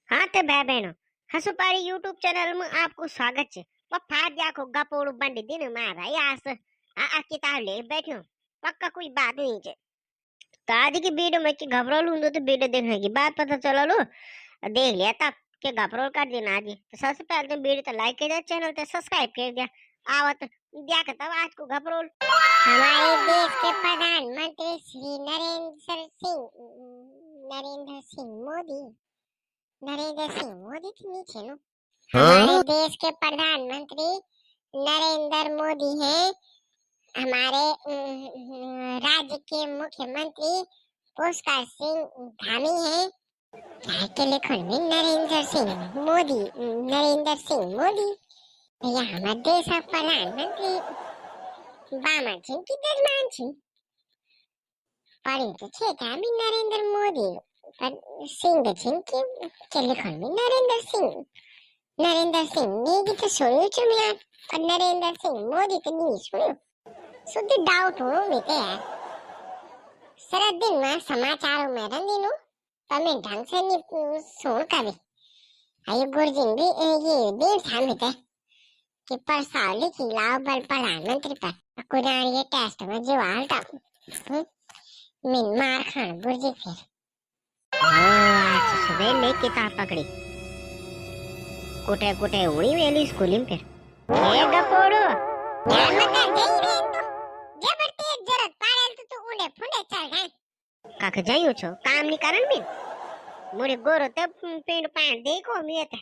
हाँ ते भाई बहनों, हसुपारी यूट्यूब चैनल में आपको स्वागत है। वो फाड़ को गपोड़ू बंडी दिन मारा यास आ किताब ले बैठो। पक्का कोई बात नहीं है। तो आज की वीडियो में कि घबराल हूं तो वीडियो देखने की बात पता चला लो देख लिया तब के घबराल कर देना आज तो सबसे पहले तो वीडियो तो लाइक कर दिया, चैनल तो सब्सक्राइब कर दिया। आवत दिया के तब आज को घबराल हमारे देश के प्रधानमंत्री श्री नरेंद्र सिंह मोदी नरेंद्र सिंह मोदी के नीचे नो हमारे देश के प्रधानमंत्री नरेंद्र मोदी हैं। हमारे राज्य के मुख्यमंत्री पुष्कर सिंह धामी हैं। क्या के लेखन में नरेंद्र सिंह मोदी भैया हमारे देश का प्रधानमंत्री बामा सिंह की जजमान सिंह पढ़ी तो छे भी नरेंद्र मोदी पर सिंह के लिखन में नरेंद्र सिंह ने भी तो सुनियो चुम यार पर नरेंद्र सिंह मोदी तो नहीं सुनियो सुध डाउट हो मिटे यार सारा दिन में समाचारों में रंदी नु पर मैं ढंग से नहीं सुन कभी आये गुरजिन भी ये दिन सामिते कि परसाव लिखी लाओ बल प्रधानमंत्री पर कुरान ये टेस्ट में जो हालता मिन मार खान गुरजी फिर आज सुबह ले किताब पकड़ी कुटे कुटे उड़ी वेली स्कूल में फिर ये गपोड़ू यार मत गई रे तो जबर तेज जरूरत पाड़ल तो उड़े फुंडे चल गए काक जायो छो काम नहीं करन बिन मोरे गोरो तब पेड़ पान देखो मियत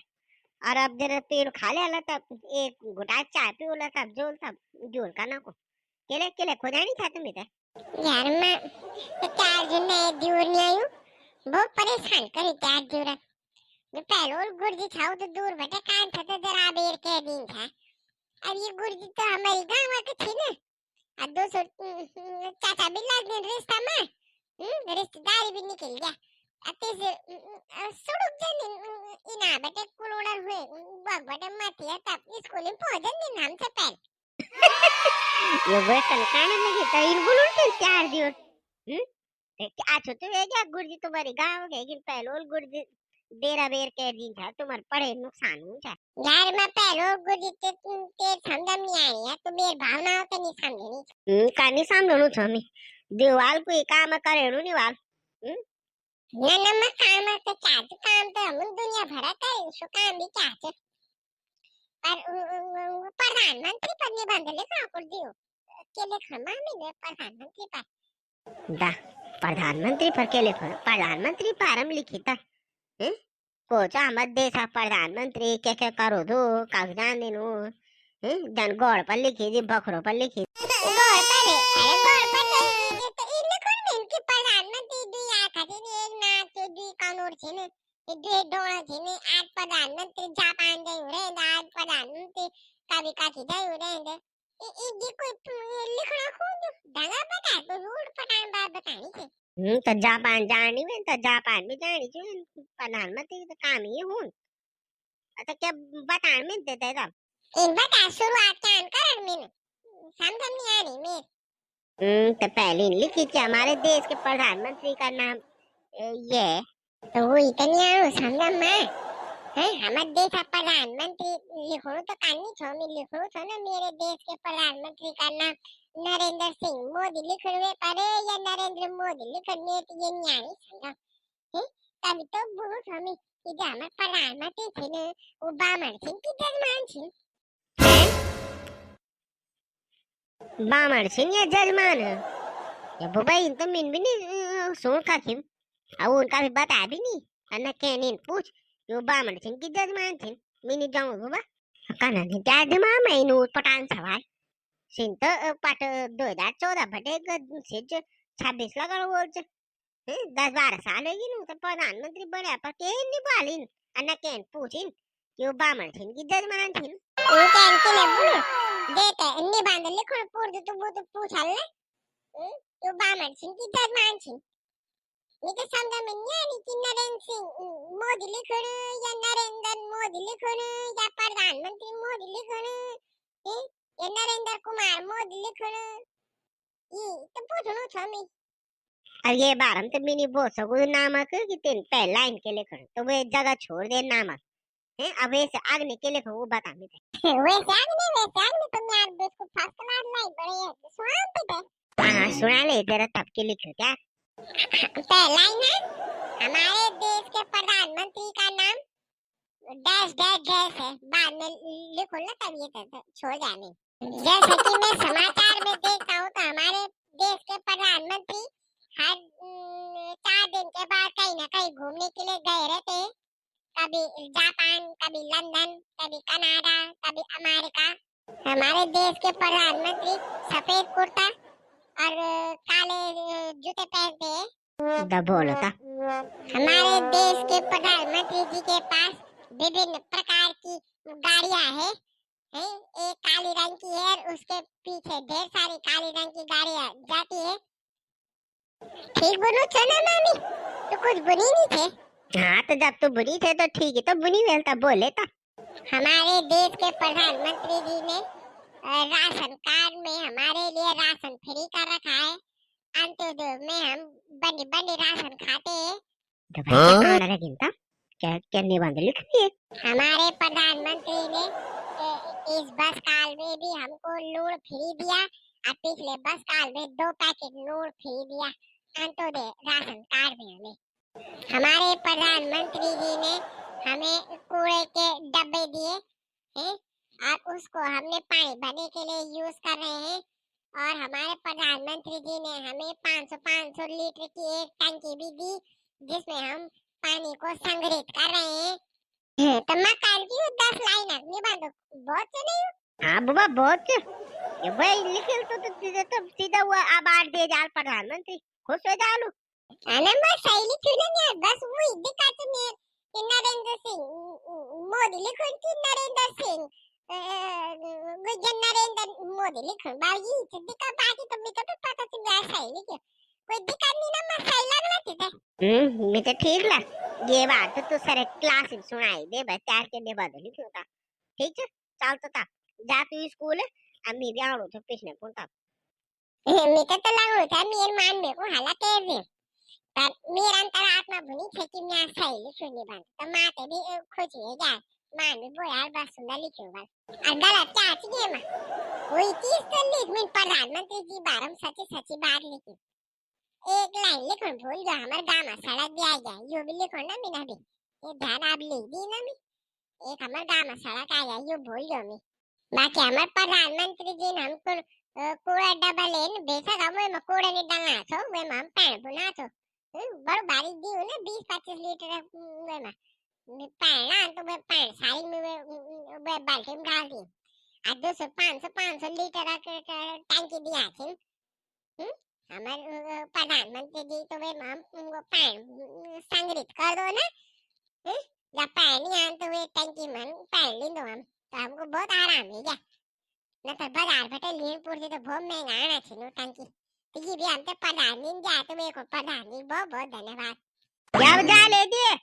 और अब जरा पेड़ खा ले तब एक घुटा चाय पीला तब जोल का ना को केले केले खोजा नहीं था तुम्हें यार मैं तो चार जो नए दूर नहीं आयु बहुत परेशान करी चार दूर मैं पहले गुरजी छाऊ तो दूर बटे कान था तो जरा बेर के दिन था अब ये गुरजी तो हमारी गांव के थी ना अब 200 चाचा भी लगने रिश्ता में रिश्तेदारी भी निकल गया अते से सुड़क जन इना बटे कुलोड़र हुए बग बटे मतिया तब स्कूल में पहुंचन दिन हमसे पहले ये वेतन काने लगी तो इन बुलुन के चार दियो आछो तो ये क्या गुरजी तुम्हारी गांव के कि पहलोल गुरजी डेरा बेर के दिन था तुम्हारे पढ़े नुकसान हो जा यार मैं पहलो गुरजी ते समझ नहीं आई है तो मेरी भावनाओं तो नहीं समझनी कानी समझनु छ मी देवाल कोई काम करे नु निवाल ना मैं काम तो चाहती काम तो हम दुनिया भरा करे सो काम भी चाहते पर प्रधानमंत्री पद निबंध लिखा कर दियो के लेखन में प्रधानमंत्री पर दा प्रधानमंत्री पर के लिखो प्रधानमंत्री पारम लिखिता कोचा मत देशा प्रधानमंत्री क्या करो दो कागजान देनु जन गोड़ पर लिखी जी बखरो पर लिखी गोड़ पर अरे गोड़ पर ये तो इन कौन में कि प्रधानमंत्री दुई आंख है एक नाक तो दुई कान और छे ने दुई डोळा छे ने आज प्रधानमंत्री जापान गए रे आज प्रधानमंत्री कभी काकी गए रे ये कोई लिखना खुद ढंगा बता तो रूट पटान बात बतानी छे तो जापान जानी में तो जापान में जानी जो प्रधानमंत्री तो काम ही हूं तो क्या बतान में देते तब इन बता शुरुआत कान करन में समझ नहीं आ रही मैं तो पहले लिखी थी हमारे देश के प्रधानमंत्री का नाम ये तो वो इतनी आरो समझ में है हमारे देश का प्रधानमंत्री लिखो तो कानी छो में लिखो तो ना मेरे देश के प्रधानमंत्री का नाम नरेंद्र सिंह मोदी लिख रहे पर या नरेंद्र मोदी लिख में तो ये नहीं आई समझा है तभी तो बोलो हमें कि जो हमारे प्रधानमंत्री थे ना वो बामन सिंह की जजमान थी बामण सिंह या जजमान ये बुबाई तो मिन भी नहीं सुन का थी अब उनका भी बता भी नहीं अन्ना कहने पूछ यो बामण सिंह की जजमान थी मिनी जाऊं बुबा कना नहीं क्या दिमाग में इन पटान सवाल सिंह तो पट 2014 भटे सिज 26 लगा बोल 10-12 साल होगी नु तो प्रधानमंत्री बने पर के नहीं बालिन अन्ना कहन पूछिन यो बामण सिंह की जजमान थी उनके इनके ले बोलो देते अन्य बांध लिखो पूछ तो वो तो पूछा ले यो बामन सिंह की जजमान थी ये तो समझ में नहीं आ रही कि नरेंद्र सिंह मोदी लिखो या नरेंद्र मोदी लिखो या प्रधानमंत्री मोदी लिखो या नरेंद्र कुमार मोदी लिखो ये तो पूछनो छ मैं अब ये बार हम तो भी नहीं बोल सको नामक कि तीन पहला इनके लिखण तो वे जगह छोड़ दे नामक है। अब ऐसे आगने के लिखण वो बता मुझे। वैसे आगने तुम यार इसको फर्स्ट क्लास लाई बड़े है सुना पे हाँ सुना ले जरा तब के लिखो क्या। पहला ही ना हमारे देश के प्रधानमंत्री का नाम डैश डैश डैश है बाद में लिखो ना तब ये छोड़ जाने। जैसे कि मैं समाचार में देखता हूँ तो हमारे देश के प्रधानमंत्री हर 4 दिन के बाद कहीं ना कहीं घूमने के लिए गए रहते हैं। कभी जापान, कभी लंदन, कभी कनाडा, कभी अमेरिका। हमारे देश के प्रधानमंत्री सफेद कुर्ता और काले जूते पहनते हैं। बोलता हमारे देश के प्रधानमंत्री जी के पास विभिन्न प्रकार की गाड़ियां हैं। एक काली रंग की है और उसके पीछे ढेर सारी काली रंग की गाड़ियां जाती है। ठीक बोलो चना मामी तो कुछ बुरी नहीं थे। हाँ तो जब तू बुरी थे तो ठीक है तो बुरी वेलता बोले था। हमारे देश के प्रधानमंत्री जी ने राशन कार्ड में हमारे लिए राशन फ्री कर रखा है। अंत्योदय में हम बंदी बंदी राशन खाते हैं। तो भाई क्या आना गिनता क्या क्या निबंध लिख दिए। हमारे प्रधानमंत्री ने इस बस काल में भी हमको लूण फ्री दिया और पिछले बस काल में 2 पैकेट लूण फ्री दिया अंत्योदय राशन कार्ड में हमें। हमारे प्रधानमंत्री जी ने हमें कूड़े के डब्बे दिए हैं और उसको हमने पानी भरने के लिए यूज कर रहे हैं। और हमारे प्रधानमंत्री जी ने हमें 500 लीटर की एक टंकी भी दी जिसमें हम पानी को संग्रहित कर रहे हैं। तो मैं कल की 10 लाइन निबंध बहुत से नहीं। हाँ बाबा बहुत ये भाई लिखे तो सीधा हुआ आभार दे जाल प्रधानमंत्री खुश हो जालू। अरे मैं सही लिखी ना यार बस वही दिक्कत नहीं कि नरेंद्र सिंह मोदी लिखो कि नरेंद्र सिंह नरेंद्र मोदी लिखो बाकी दिक्कत बाकी तो भी तो पता चल गया सही लिखे कोई दिक्कत नहीं ना मैं सही लग रहा था। मैं तो ठीक लग ये बात तो सारे क्लास में सुनाई दे बस चार के निबंध लिखो था ठीक है चल तो था जा तू स्कूल अम्मी भी आओ तो पिछले पुंता मैं तो लग रहा था मेरे मान में को हालात है पर मेरा अंतरात्मा भुनी थे कि मैं सही लिखूं निबंध तो माते भी खुश हो जाए मान भी बोल यार बस सुंदर लिखूं बस और गलत क्या चाहिए मैं कोई चीज तो लिख मैं प्रधानमंत्री जी बारम सच्ची सच्ची बात लिखी एक लाइन लिखूं भूल गया हमारे गांव में सड़क दिया गया यो भी लिखो ना मैं भी ये ध्यान आप लिख दी ना मैं एक हमारे गांव में सड़क आया यो भूल गया मैं बाकी हमारे प्रधानमंत्री जी ने हमको कूड़ा डबल लेन बेशक हम में कूड़ा नहीं डालना छो वे हम पैन बुना छो बड़ बारी दी हो ना 20-25 लीटर में पैना तो मैं पैन सारी में वे बाल्टी में डाल दी आज 200 500 लीटर टंकी दिया थी हमारे प्रधानमंत्री जी तो वे हम उनको पैन संग्रहित कर दो ना जब पैन ही आन तो वे टंकी में पैन ले दो हम तो हमको बहुत आराम है क्या न तो बाजार बेटे लेन पूर्ति तो बहुत महंगा आना थी नो टंकी ये भी हमसे प्रधान जी जाए तो मेरे को प्रधान जी बहुत बहुत धन्यवाद क्या जा ले दिए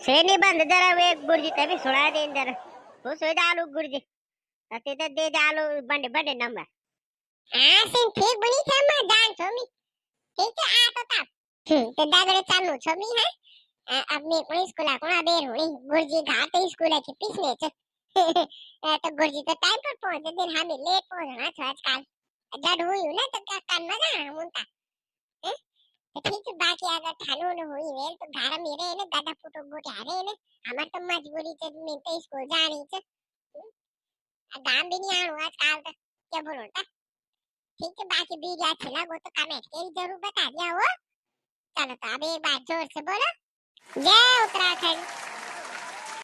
से निबंध जरा वे गुरुजी तभी सुना दे जरा खुश हो जालू गुरुजी तते तो दे जालू बड़े बड़े नंबर हां सिंह ठीक बनी थे मैं जान छोमी ठीक है आ तो तब तो दादरे चालू छोमी है अब मैं कोई स्कूल को बेर हुई गुरुजी घाट स्कूल के पीछे तो गुरुजी तो टाइम पर पहुंचे दिन हमें लेट पहुंचना था आजकल जब हुई ना तो क्या करना ना मुंता तो ठीक है बाकी अगर ठानो न हुई वेल तो घर मेरे ने दादा फोटो गोटे हारे ने हमार तो मजबूरी से मैं तो स्कूल जानी है गांव भी नहीं आऊं आजकल तो क्या बोलो ता ठीक है बाकी वीडियो अच्छा लगा तो कमेंट के जरूर बता दिया हो चलो तो अब एक बार जोर से बोलो जय उत्तराखंड।